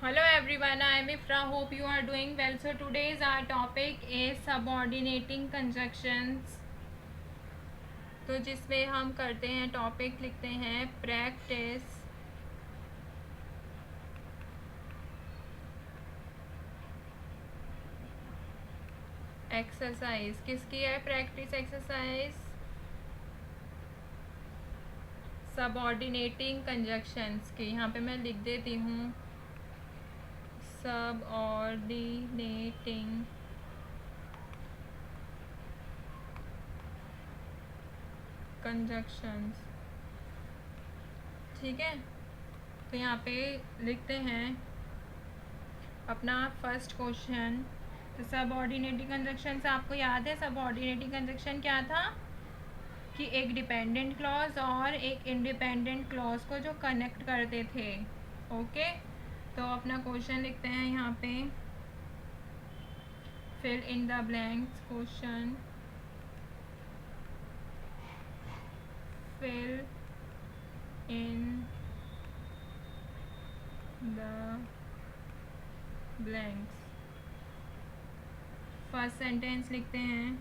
Hello everyone, I am Ifra. Hope you are doing well. So today's our topic is subordinating conjunctions. तो जिसमें हम करते हैं topic लिखते हैं प्रैक्टिस एक्सरसाइज। किसकी है प्रैक्टिस एक्सरसाइज? सबऑर्डिनेटिंग कंजक्शंस की। यहाँ पे मैं लिख देती हूँ सबऑर्डिनेटिंग कंजक्शंस। ठीक है, तो यहाँ पे लिखते हैं अपना फर्स्ट क्वेश्चन। तो सबऑर्डिनेटिंग कंजक्शन से आपको याद है सबऑर्डिनेटिंग कंजक्शन क्या था कि एक डिपेंडेंट क्लॉज और एक इंडिपेंडेंट क्लॉज को जो कनेक्ट करते थे। ओके, तो अपना क्वेश्चन लिखते हैं यहाँ पे fill in the blanks. Question fill in the blanks. First sentence लिखते हैं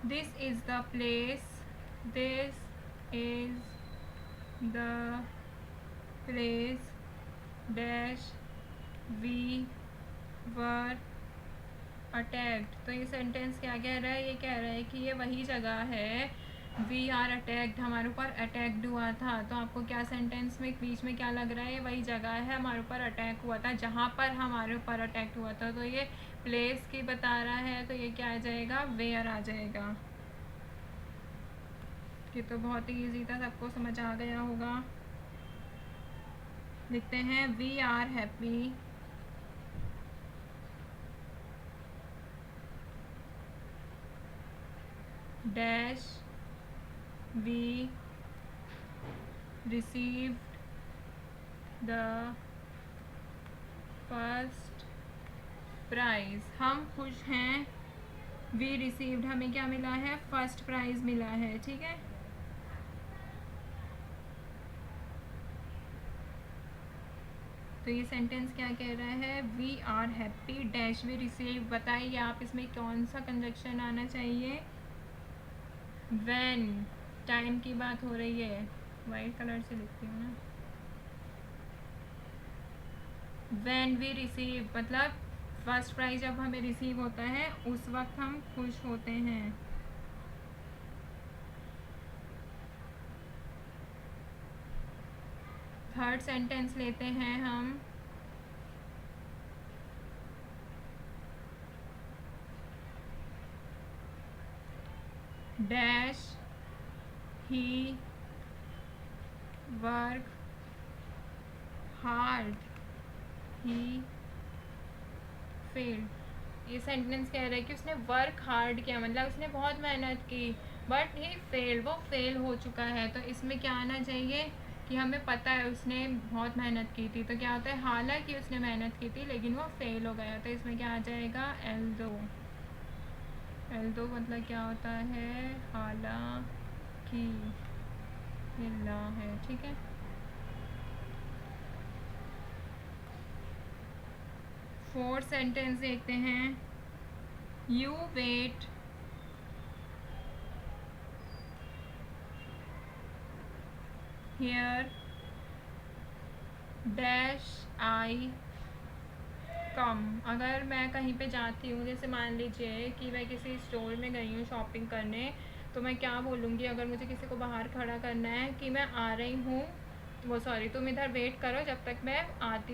this is the place, this is the place dash we were attacked. तो ये सेंटेंस क्या कह रहा है? ये कह रहा है कि ये वही जगह है, वी आर अटैक्ड, हमारे ऊपर अटैक्ड हुआ था। तो आपको क्या सेंटेंस में बीच में क्या लग रहा है? ये वही जगह है, हमारे ऊपर अटैक हुआ था, जहाँ पर हमारे ऊपर अटैक हुआ था। तो ये प्लेस की बता रहा है, तो ये क्या आ जाएगा? वेयर आ जाएगा। ये तो बहुत ही ईजी था, सबको समझ आ गया होगा। लिखते हैं we are happy dash we received the first prize। हम खुश हैं, we received, हमें क्या मिला है? फर्स्ट प्राइज मिला है। ठीक है, तो ये सेंटेंस क्या कह रहा है? We are happy dash we receive. बताइए आप इसमें कौन सा कंजक्शन आना चाहिए? व्हेन, टाइम की बात हो रही है। वाइट कलर से लिखती हूँ ना। व्हेन वी रिसीव मतलब फर्स्ट प्राइज जब हमें रिसीव होता है उस वक्त हम खुश होते हैं। थर्ड सेंटेंस लेते हैं हम dash he work hard he failed. ये सेंटेंस कह रहा है कि उसने वर्क हार्ड किया, मतलब उसने बहुत मेहनत की, बट ही फेल्ड, वो फेल हो चुका है। तो इसमें क्या आना चाहिए कि हमें पता है उसने बहुत मेहनत की थी। तो क्या होता है? हालांकि उसने मेहनत की थी लेकिन वो फेल हो गया। तो इसमें क्या आ जाएगा? एल दो। एल दो मतलब क्या होता है? हालांकि, ये ला है। ठीक है, फोर्थ सेंटेंस देखते हैं। You wait here dash I come. अगर मैं कहीं पे जाती हूँ, जैसे मान लीजिए कि मैं किसी स्टोर में गई हूँ शॉपिंग करने, तो मैं क्या बोलूँगी अगर मुझे किसी को बाहर खड़ा करना है कि मैं आ रही हूँ, वो सॉरी तुम इधर वेट करो जब तक मैं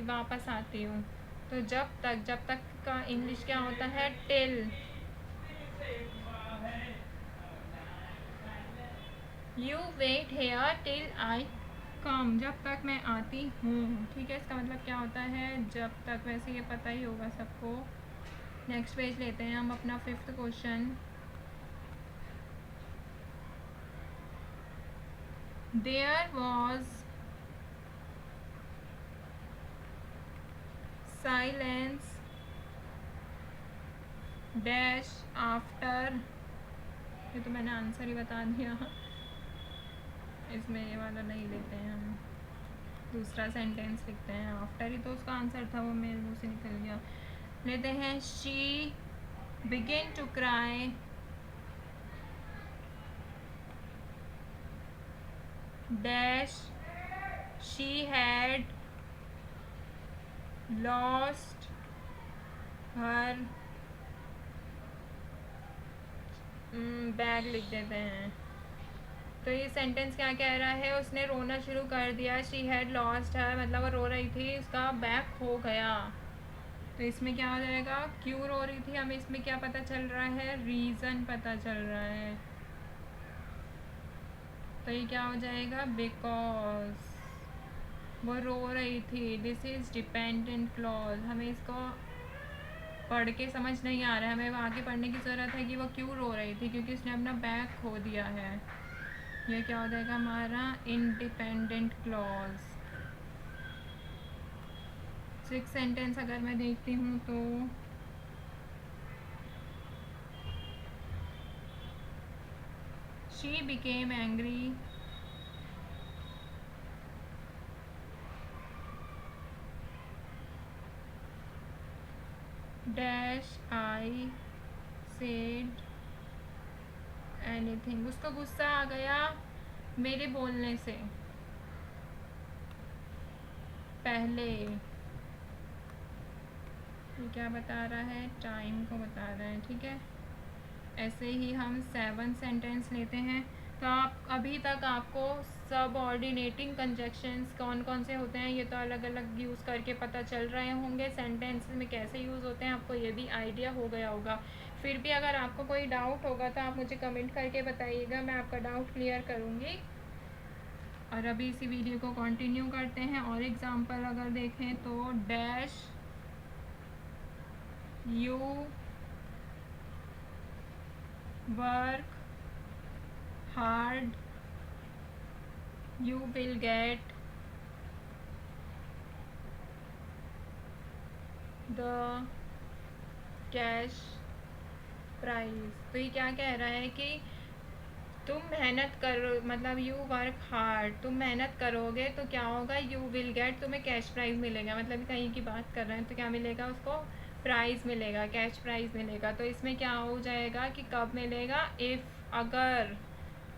वापस आती हूँ। तो जब तक का इंग्लिश क्या होता है? Till. You wait here till I come, जब तक मैं आती हूँ। ठीक है, इसका मतलब क्या होता है? जब तक। वैसे ये पता ही होगा सबको। नेक्स्ट पेज लेते हैं हम अपना fifth question. There was silence dash after, ये तो मैंने आंसर ही बता दिया। इसमें ये वाला नहीं लेते हैं हम, दूसरा सेंटेंस लिखते हैं। आफ्टर ही तो उसका आंसर था, वो मेरे मुंह से निकल गया। लेते हैं she begin to cry dash she had lost her bag लिख देते हैं। तो ये सेंटेंस क्या कह रहा है, उसने रोना शुरू कर दिया। शी हैड लॉस्ट हर मतलब वो रो रही थी, उसका बैग खो गया। तो इसमें क्या हो जाएगा, क्यों रो रही थी, हमें इसमें क्या पता चल रहा है, रीज़न पता चल रहा है। तो ये क्या हो जाएगा, बिकॉज वो रो रही थी। This is dependent clause. हमें इसको पढ़ के समझ नहीं आ रहा है, हमें आगे पढ़ने की ज़रूरत है कि वो क्यों रो रही थी, क्योंकि उसने अपना बैग खो दिया है। ये क्या हो जाएगा हमारा, इंडिपेंडेंट क्लॉज। सिक्स सेंटेंस अगर मैं देखती हूँ तो she became angry dash I said anything. उसको गुस्सा आ गया मेरे बोलने से पहले। ये क्या बता रहा है, टाइम को बता रहा है, ठीक है। ऐसे ही हम 7 सेंटेंस लेते हैं। तो आप अभी तक आपको सब ऑर्डिनेटिंग कंजक्शंस कौन कौन से होते हैं ये तो अलग अलग यूज़ करके पता चल रहे होंगे। सेंटेंस में कैसे यूज़ होते हैं आपको ये भी आइडिया हो गया होगा। फिर भी अगर आपको कोई डाउट होगा तो आप मुझे कमेंट करके बताइएगा, मैं आपका डाउट क्लियर करूँगी। और अभी इसी वीडियो को कंटिन्यू करते हैं। और एग्जांपल अगर देखें तो dash you work hard you will get the cash prize। तो ये क्या कह रहा है कि तुम मेहनत करो, मतलब यू वर्क हार्ड, तुम मेहनत करोगे तो क्या होगा, यू विल गेट, तुम्हें कैश प्राइज़ मिलेगा। मतलब कहीं की बात कर रहे हैं तो क्या मिलेगा उसको, प्राइज़ मिलेगा, कैश प्राइज़ मिलेगा। तो इसमें क्या हो जाएगा कि कब मिलेगा, इफ़ अगर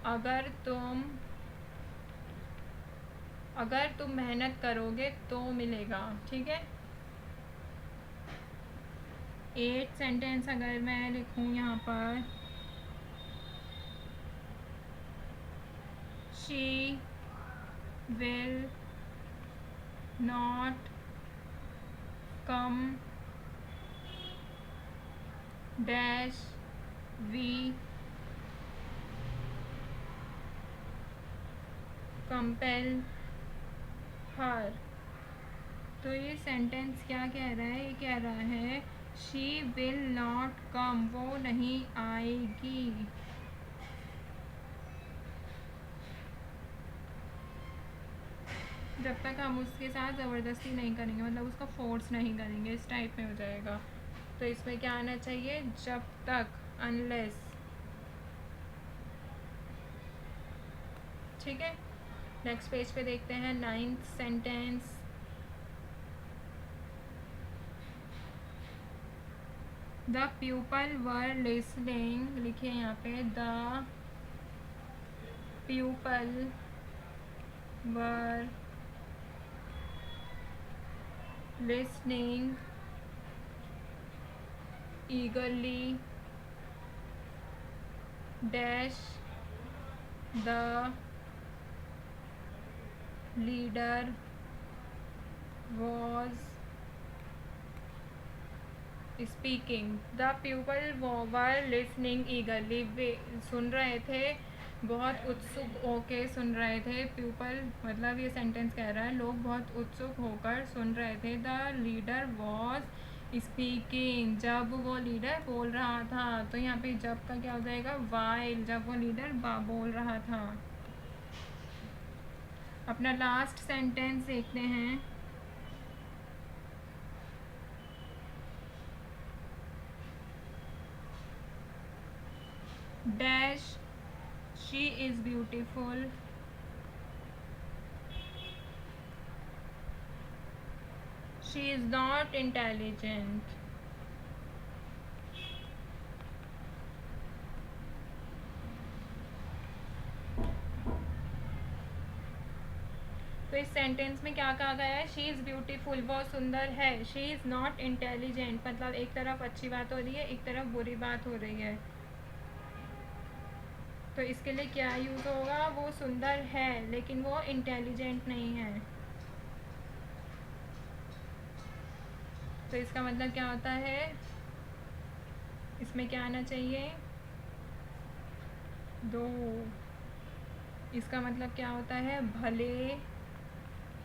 अगर तुम मेहनत करोगे तो मिलेगा, ठीक है। 8 सेंटेंस अगर मैं लिखूँ यहाँ पर, she will not come dash we compel her. तो ये सेंटेंस क्या कह रहा है, ये कह रहा है शी विल नॉट कम, वो नहीं आएगी। जब तक हम उसके साथ ज़बरदस्ती नहीं करेंगे, मतलब उसका फोर्स नहीं करेंगे, इस टाइप में हो जाएगा। तो इसमें क्या आना चाहिए, जब तक, अनलेस, ठीक है। नेक्स्ट पेज पे देखते हैं 9th sentence. The people were listening, लिखिए यहाँ पे, the people were listening eagerly dash the leader was speaking। the people were listening eagerly, वे सुन रहे थे, बहुत उत्सुक होकर सुन रहे थे। पीपल मतलब ये सेंटेंस कह रहा है लोग बहुत उत्सुक होकर सुन रहे थे। द लीडर वॉज स्पीकिंग, जब वो लीडर बोल रहा था। तो यहाँ पे जब का क्या हो जाएगा, वाइल, जब वो लीडर बोल रहा था। अपना लास्ट सेंटेंस देखते हैं। Dash she is beautiful she is not intelligent. तो इस सेंटेंस में क्या कहा गया है? शी इज़ ब्यूटीफुल, वो सुंदर है। शी इज़ नॉट इंटेलिजेंट मतलब एक तरफ अच्छी बात हो रही है, एक तरफ बुरी बात हो रही है। तो इसके लिए क्या यूज़ होगा? वो सुंदर है लेकिन वो इंटेलिजेंट नहीं है। तो इसका मतलब क्या होता है? इसमें क्या आना चाहिए? दो। इसका मतलब क्या होता है?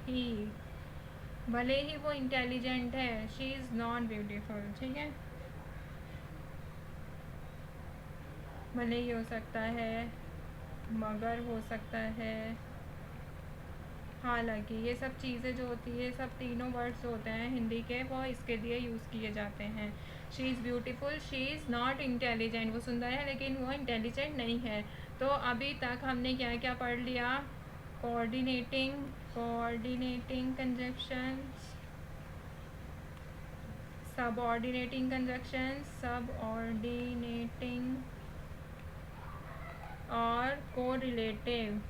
ही भले ही वो इंटेलिजेंट है, शी इज़ नॉट ब्यूटीफुल। ठीक है, भले ही हो सकता है, मगर हो सकता है, हालांकि, ये सब चीज़ें जो होती है, सब तीनों वर्ड्स होते हैं हिंदी के, वो इसके लिए यूज़ किए जाते हैं। She is beautiful, she is not intelligent, वो सुंदर है लेकिन वो इंटेलिजेंट नहीं है। तो अभी तक हमने क्या क्या पढ़ लिया? Coordinating conjunctions, subordinating conjunctions, subordinating और कोरिलेटिव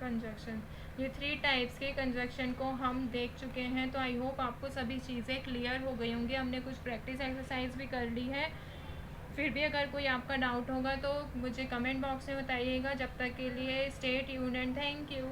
कंजक्शन। ये 3 टाइप्स के कंजक्शन को हम देख चुके हैं। तो आई होप आपको सभी चीज़ें क्लियर हो गई होंगी। हमने कुछ प्रैक्टिस एक्सरसाइज भी कर ली है। फिर भी अगर कोई आपका डाउट होगा तो मुझे कमेंट बॉक्स में बताइएगा। जब तक के लिए stay tuned and thank you.